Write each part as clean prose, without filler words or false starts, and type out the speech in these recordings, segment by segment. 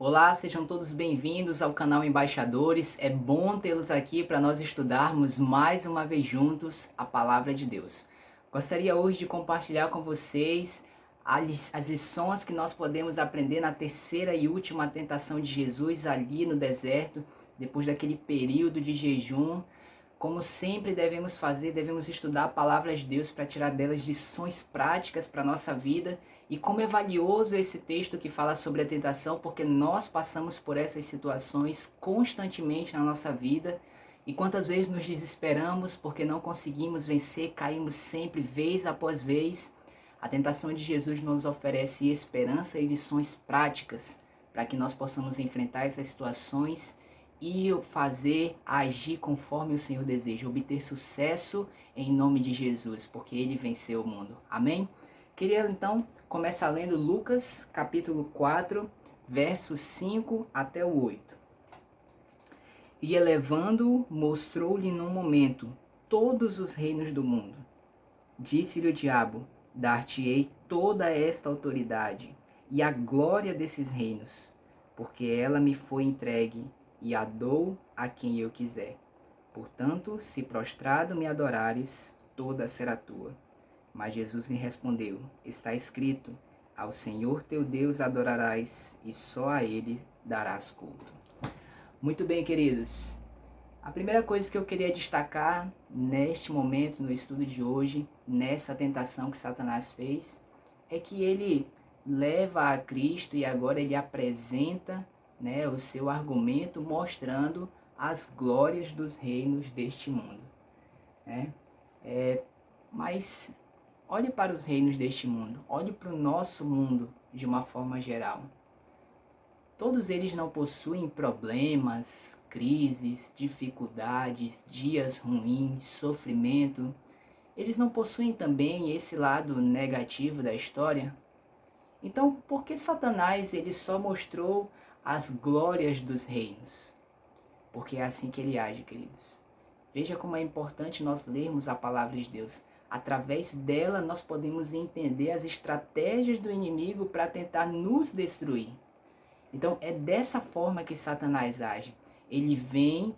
Olá, sejam todos bem-vindos ao canal Embaixadores. É bom tê-los aqui para nós estudarmos mais uma vez juntos a Palavra de Deus. Gostaria hoje de compartilhar com vocês as lições que nós podemos aprender na terceira e última tentação de Jesus ali no deserto, depois daquele período de jejum. Como sempre devemos fazer, devemos estudar a palavra de Deus para tirar delas lições práticas para a nossa vida. E como é valioso esse texto que fala sobre a tentação, porque nós passamos por essas situações constantemente na nossa vida. E quantas vezes nos desesperamos porque não conseguimos vencer, caímos sempre, vez após vez. A tentação de Jesus nos oferece esperança e lições práticas para que nós possamos enfrentar essas situações e agir conforme o Senhor deseja, obter sucesso em nome de Jesus, porque Ele venceu o mundo. Amém? Queria então começar lendo Lucas capítulo 4, versos 5 até o 8. E elevando-o, mostrou-lhe num momento todos os reinos do mundo. Disse-lhe o diabo: dar-te-ei toda esta autoridade e a glória desses reinos, porque ela me foi entregue e a dou a quem eu quiser. Portanto, se prostrado me adorares, toda será tua. Mas Jesus lhe respondeu: está escrito, ao Senhor teu Deus adorarás, e só a Ele darás culto. Muito bem, queridos. A primeira coisa que eu queria destacar neste momento, no estudo de hoje, nessa tentação que Satanás fez, é que ele leva a Cristo e agora ele apresenta, o seu argumento mostrando as glórias dos reinos deste mundo. Mas olhe para os reinos deste mundo, olhe para o nosso mundo de uma forma geral. Todos eles não possuem problemas, crises, dificuldades, dias ruins, sofrimento. Eles não possuem também esse lado negativo da história? Então, por que Satanás ele só mostrou as glórias dos reinos? Porque é assim que ele age, queridos. Veja como é importante nós lermos a palavra de Deus. Através dela nós podemos entender as estratégias do inimigo para tentar nos destruir. Então é dessa forma que Satanás age. Ele vem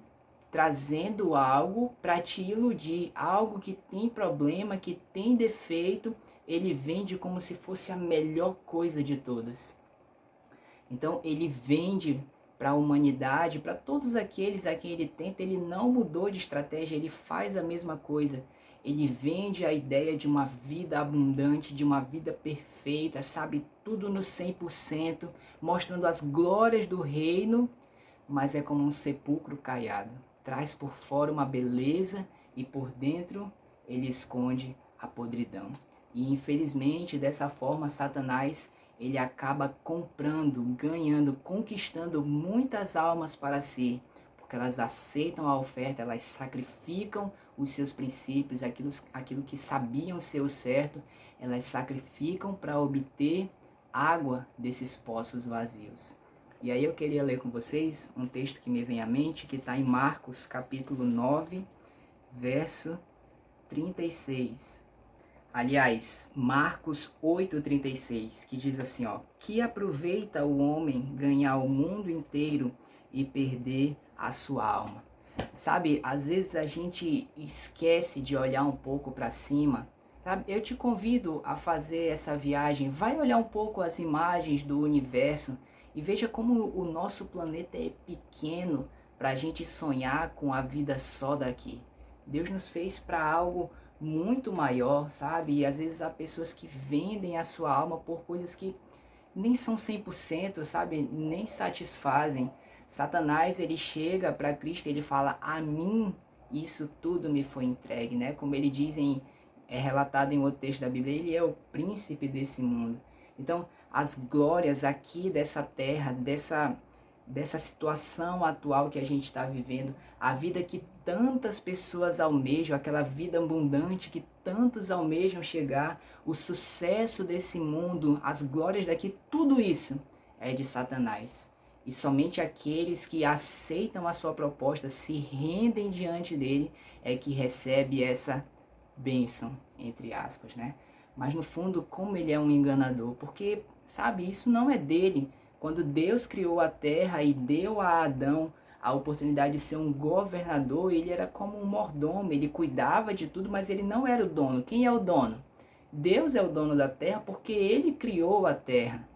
trazendo algo para te iludir, algo que tem problema, que tem defeito, ele vende como se fosse a melhor coisa de todas. Então ele vende para a humanidade, para todos aqueles a quem ele tenta, ele não mudou de estratégia, ele faz a mesma coisa. Ele vende a ideia de uma vida abundante, de uma vida perfeita, sabe, tudo no 100%, mostrando as glórias do reino, mas é como um sepulcro caiado. Traz por fora uma beleza e por dentro ele esconde a podridão. E infelizmente dessa forma Satanás ele acaba comprando, ganhando, conquistando muitas almas para si, porque elas aceitam a oferta, elas sacrificam os seus princípios, aquilo que sabiam ser o certo, elas sacrificam para obter água desses poços vazios. E aí eu queria ler com vocês um texto que me vem à mente, que está em Marcos capítulo 9, verso 36. Aliás, Marcos 8,36, que diz assim, que aproveita o homem ganhar o mundo inteiro e perder a sua alma. Sabe, às vezes a gente esquece de olhar um pouco para cima, sabe? Eu te convido a fazer essa viagem, vai olhar um pouco as imagens do universo e veja como o nosso planeta é pequeno para a gente sonhar com a vida só daqui. Deus nos fez para algo muito maior, sabe? E às vezes há pessoas que vendem a sua alma por coisas que nem são 100%, sabe? Nem satisfazem. Satanás, ele chega para Cristo e ele fala: a mim isso tudo me foi entregue, né? Como ele diz é relatado em outro texto da Bíblia, ele é o príncipe desse mundo. Então, as glórias aqui dessa terra, dessa situação atual que a gente está vivendo, a vida que tantas pessoas almejam, aquela vida abundante que tantos almejam chegar, o sucesso desse mundo, as glórias daqui, tudo isso é de Satanás. E somente aqueles que aceitam a sua proposta, se rendem diante dele, é que recebe essa bênção, entre aspas, né? Mas no fundo, como ele é um enganador, porque, sabe, isso não é dele. Quando Deus criou a terra e deu a Adão a oportunidade de ser um governador, ele era como um mordomo, ele cuidava de tudo, mas ele não era o dono. Quem é o dono? Deus é o dono da terra porque ele criou a terra.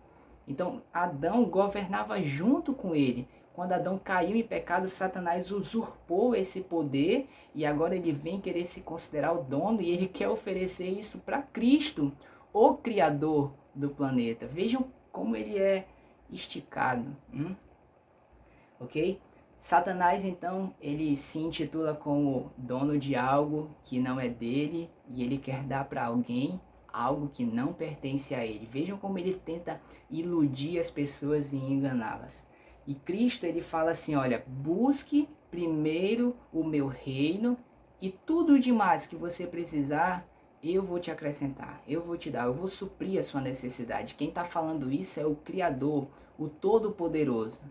Então Adão governava junto com ele. Quando Adão caiu em pecado, Satanás usurpou esse poder e agora ele vem querer se considerar o dono e ele quer oferecer isso para Cristo, o Criador do planeta. Vejam como ele é esticado. Ok? Satanás, então, ele se intitula como dono de algo que não é dele e ele quer dar para alguém algo que não pertence a ele. Vejam como ele tenta iludir as pessoas e enganá-las. E Cristo, ele fala assim, olha, busque primeiro o meu reino e tudo demais que você precisar, eu vou te acrescentar, eu vou te dar, eu vou suprir a sua necessidade. Quem está falando isso é o Criador, o Todo-Poderoso.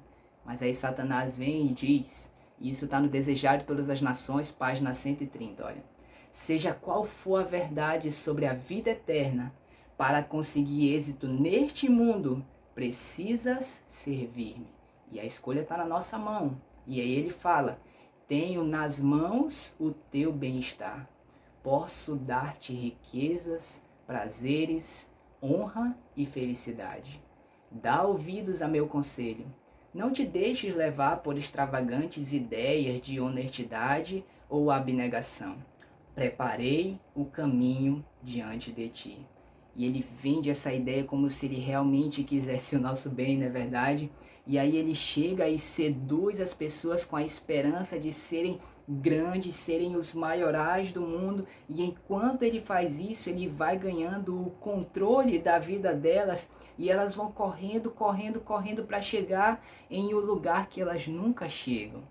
Mas aí Satanás vem e diz, e isso está no Desejar de Todas as Nações, página 130, olha. Seja qual for a verdade sobre a vida eterna, para conseguir êxito neste mundo, precisas servir-me. E a escolha está na nossa mão. E aí ele fala, tenho nas mãos o teu bem-estar. Posso dar-te riquezas, prazeres, honra e felicidade. Dá ouvidos a meu conselho. Não te deixes levar por extravagantes ideias de honestidade ou abnegação. Preparei o caminho diante de ti. E ele vende essa ideia como se ele realmente quisesse o nosso bem, não é verdade? E aí ele chega e seduz as pessoas com a esperança de serem grandes, serem os maiorais do mundo. E enquanto ele faz isso, ele vai ganhando o controle da vida delas. E elas vão correndo, correndo, correndo para chegar em um lugar que elas nunca chegam.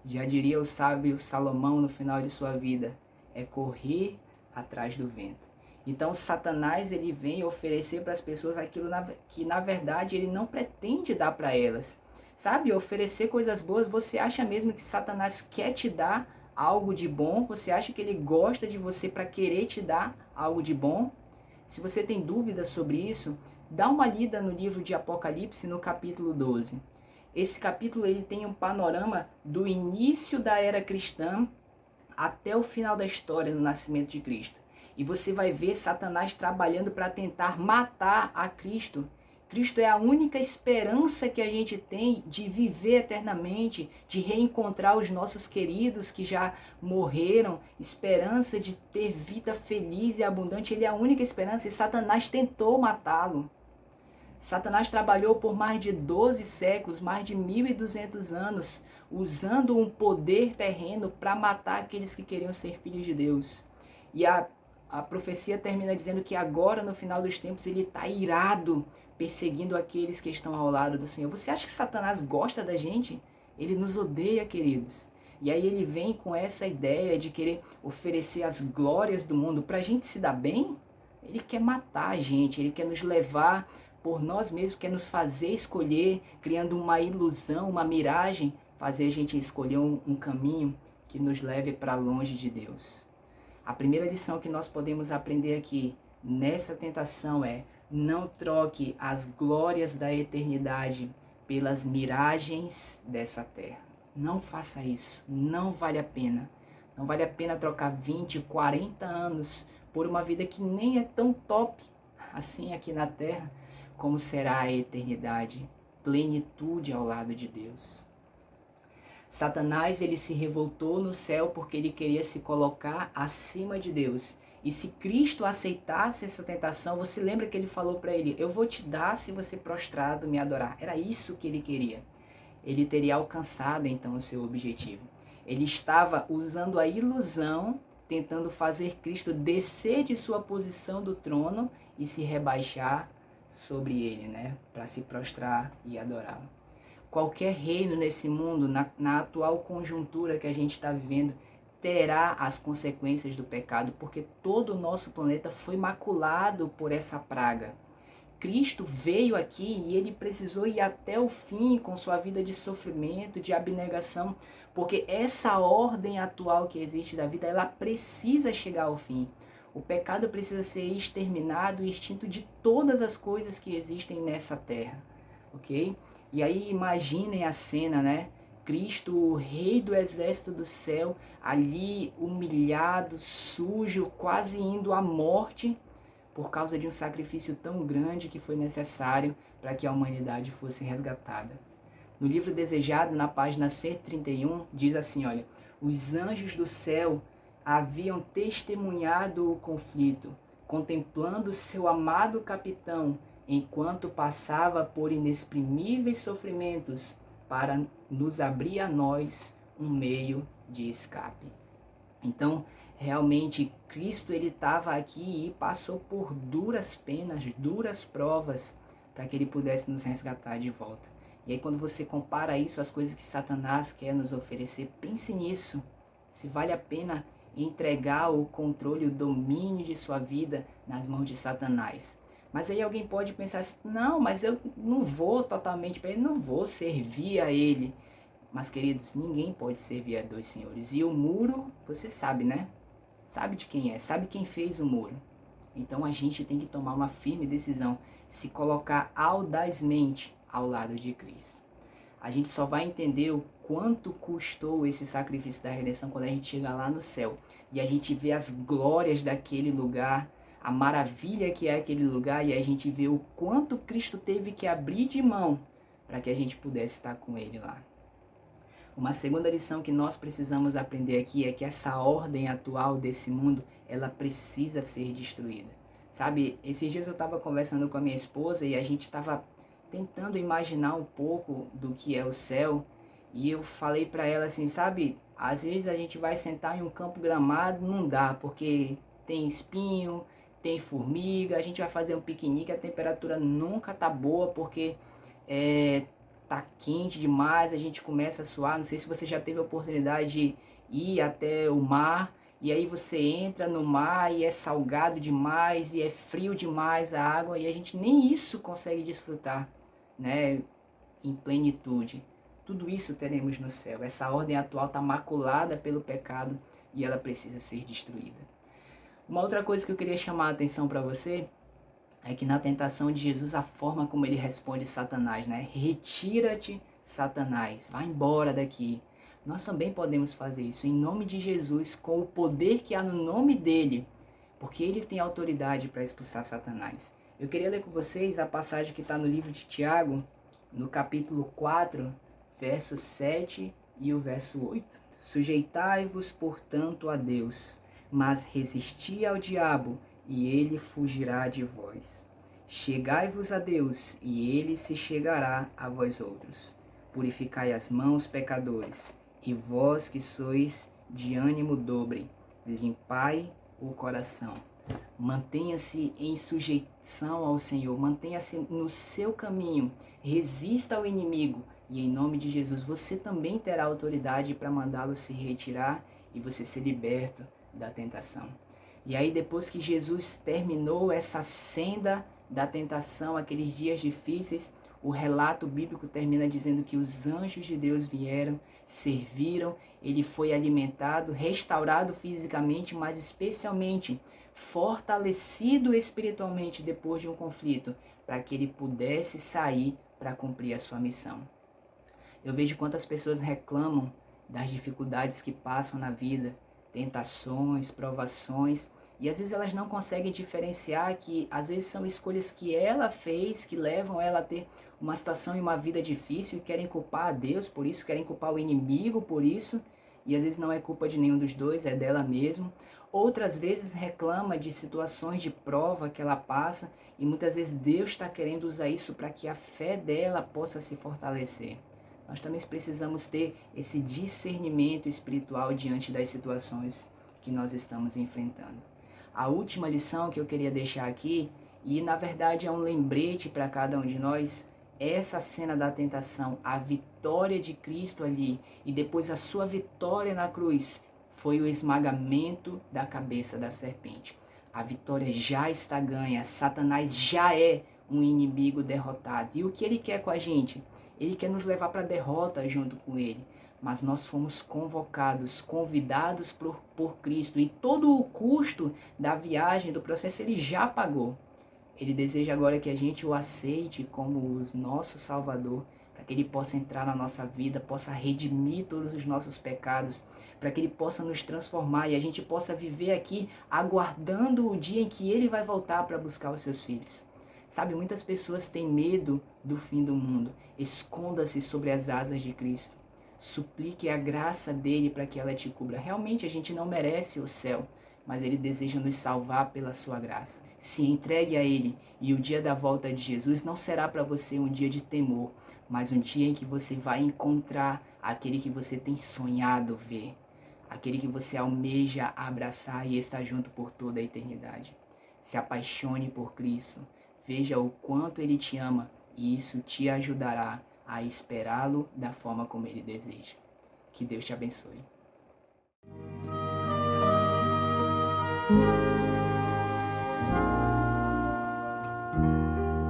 Já diria o sábio Salomão no final de sua vida, é correr atrás do vento. Então Satanás ele vem oferecer para as pessoas aquilo que na verdade ele não pretende dar para elas. Sabe, oferecer coisas boas, você acha mesmo que Satanás quer te dar algo de bom? Você acha que ele gosta de você para querer te dar algo de bom? Se você tem dúvidas sobre isso, dá uma lida no livro de Apocalipse no capítulo 12. Esse capítulo ele tem um panorama do início da era cristã até o final da história do nascimento de Cristo. E você vai ver Satanás trabalhando para tentar matar a Cristo. Cristo é a única esperança que a gente tem de viver eternamente, de reencontrar os nossos queridos que já morreram, esperança de ter vida feliz e abundante. Ele é a única esperança e Satanás tentou matá-lo. Satanás trabalhou por mais de 12 séculos, mais de 1200 anos, usando um poder terreno para matar aqueles que queriam ser filhos de Deus. E a profecia termina dizendo que agora, no final dos tempos, ele está irado, perseguindo aqueles que estão ao lado do Senhor. Você acha que Satanás gosta da gente? Ele nos odeia, queridos. E aí ele vem com essa ideia de querer oferecer as glórias do mundo para a gente se dar bem. Ele quer matar a gente, ele quer nos levar por nós mesmos, quer nos fazer escolher, criando uma ilusão, uma miragem, fazer a gente escolher um caminho que nos leve para longe de Deus. A primeira lição que nós podemos aprender aqui nessa tentação é: não troque as glórias da eternidade pelas miragens dessa terra. Não faça isso, não vale a pena. Não vale a pena trocar 20, 40 anos por uma vida que nem é tão top assim aqui na terra, como será a eternidade, plenitude ao lado de Deus. Satanás ele se revoltou no céu porque ele queria se colocar acima de Deus. E se Cristo aceitasse essa tentação, você lembra que ele falou para ele: eu vou te dar se você prostrado me adorar. Era isso que ele queria. Ele teria alcançado então o seu objetivo. Ele estava usando a ilusão, tentando fazer Cristo descer de sua posição do trono e se rebaixar sobre ele, né, para se prostrar e adorá-lo. Qualquer reino nesse mundo, na atual conjuntura que a gente está vivendo, terá as consequências do pecado, porque todo o nosso planeta foi maculado por essa praga. Cristo veio aqui e ele precisou ir até o fim com sua vida de sofrimento, de abnegação, porque essa ordem atual que existe da vida, ela precisa chegar ao fim. O pecado precisa ser exterminado e extinto de todas as coisas que existem nessa terra. ok? E aí imaginem a cena, né? Cristo, o rei do exército do céu, ali humilhado, sujo, quase indo à morte, por causa de um sacrifício tão grande que foi necessário para que a humanidade fosse resgatada. No livro Desejado, na página 131, diz assim, olha, os anjos do céu haviam testemunhado o conflito, contemplando seu amado capitão, enquanto passava por inexprimíveis sofrimentos para nos abrir a nós um meio de escape. Então, realmente, Cristo ele estava aqui e passou por duras penas, duras provas, para que ele pudesse nos resgatar de volta. E aí quando você compara isso às coisas que Satanás quer nos oferecer, pense nisso. Se vale a pena entregar o controle, o domínio de sua vida nas mãos de Satanás. Mas aí alguém pode pensar assim, não, mas eu não vou totalmente para ele, não vou servir a ele. Mas queridos, ninguém pode servir a dois senhores. E o muro, você sabe, né? Sabe de quem é, sabe quem fez o muro. Então a gente tem que tomar uma firme decisão, se colocar audazmente ao lado de Cristo. A gente só vai entender o quanto custou esse sacrifício da redenção quando a gente chega lá no céu. E a gente vê as glórias daquele lugar, a maravilha que é aquele lugar, e a gente vê o quanto Cristo teve que abrir de mão para que a gente pudesse estar com ele lá. Uma segunda lição que nós precisamos aprender aqui é que essa ordem atual desse mundo, ela precisa ser destruída. Sabe, esses dias eu estava conversando com a minha esposa e a gente estava tentando imaginar um pouco do que é o céu. E eu falei para ela assim, sabe, às vezes a gente vai sentar em um campo gramado, não dá, porque tem espinho, tem formiga, a gente vai fazer um piquenique, a temperatura nunca tá boa, porque tá quente demais, a gente começa a suar. Não sei se você já teve a oportunidade de ir até o mar, e aí você entra no mar e é salgado demais, e é frio demais a água, e a gente nem isso consegue desfrutar, né, em plenitude. Tudo isso teremos no céu. Essa ordem atual está maculada pelo pecado e ela precisa ser destruída. Uma outra coisa que eu queria chamar a atenção para você é que na tentação de Jesus, a forma como ele responde Satanás, né? Retira-te, Satanás, vai embora daqui. Nós também podemos fazer isso em nome de Jesus, com o poder que há no nome dele, porque ele tem autoridade para expulsar Satanás. Eu queria ler com vocês a passagem que está no livro de Tiago, no capítulo 4, verso 7 e o verso 8. Sujeitai-vos, portanto, a Deus, mas resisti ao diabo, e ele fugirá de vós. Chegai-vos a Deus, e ele se chegará a vós outros. Purificai as mãos, pecadores, e vós que sois de ânimo dobre, limpai o coração. Mantenha-se em sujeição ao Senhor, mantenha-se no seu caminho, resista ao inimigo, e em nome de Jesus você também terá autoridade para mandá-lo se retirar e você ser liberto da tentação. E aí depois que Jesus terminou essa senda da tentação, aqueles dias difíceis, o relato bíblico termina dizendo que os anjos de Deus vieram, serviram, ele foi alimentado, restaurado fisicamente, mas especialmente fortalecido espiritualmente depois de um conflito, para que ele pudesse sair para cumprir a sua missão. Eu vejo quantas pessoas reclamam das dificuldades que passam na vida, tentações, provações, e às vezes elas não conseguem diferenciar que às vezes são escolhas que ela fez, que levam ela a ter uma situação e uma vida difícil e querem culpar a Deus por isso, querem culpar o inimigo por isso, e às vezes não é culpa de nenhum dos dois, é dela mesmo. Outras vezes reclama de situações de prova que ela passa e muitas vezes Deus está querendo usar isso para que a fé dela possa se fortalecer. Nós também precisamos ter esse discernimento espiritual diante das situações que nós estamos enfrentando. A última lição que eu queria deixar aqui, e na verdade é um lembrete para cada um de nós, é essa cena da tentação, a vitória de Cristo ali, e depois a sua vitória na cruz, foi o esmagamento da cabeça da serpente. A vitória já está ganha, Satanás já é um inimigo derrotado. E o que ele quer com a gente? Ele quer nos levar para a derrota junto com ele. Mas nós fomos convocados, convidados por Cristo. E todo o custo da viagem, do processo, ele já pagou. Ele deseja agora que a gente o aceite como o nosso Salvador, para que Ele possa entrar na nossa vida, possa redimir todos os nossos pecados, para que Ele possa nos transformar e a gente possa viver aqui aguardando o dia em que Ele vai voltar para buscar os seus filhos. Sabe, muitas pessoas têm medo do fim do mundo. Esconda-se sobre as asas de Cristo. Suplique a graça dele para que ela te cubra. Realmente a gente não merece o céu, mas Ele deseja nos salvar pela sua graça. Se entregue a Ele e o dia da volta de Jesus não será para você um dia de temor, mas um dia em que você vai encontrar aquele que você tem sonhado ver, aquele que você almeja abraçar e estar junto por toda a eternidade. Se apaixone por Cristo, veja o quanto Ele te ama e isso te ajudará a esperá-lo da forma como Ele deseja. Que Deus te abençoe.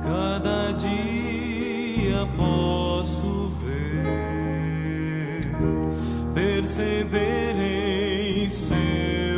Cada dia posso ver, perceber em seu